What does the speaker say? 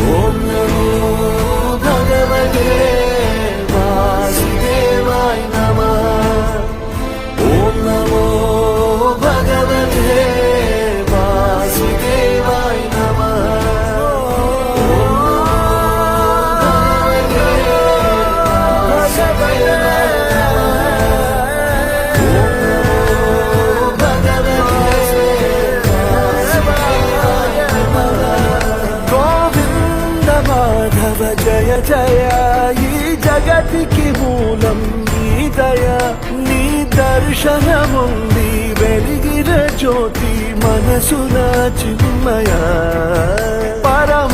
ఓం నమో భగవతే వాసుదేవాయ నమః. ఓం నమో భగవతే వాసుదేవాయ నమః. మాధవ జయ జయ ఈ జగతికి మూలం నీ దయ నీ దర్శనముంది వెలిగిన జ్యోతి మనసున చిన్మయ పరమ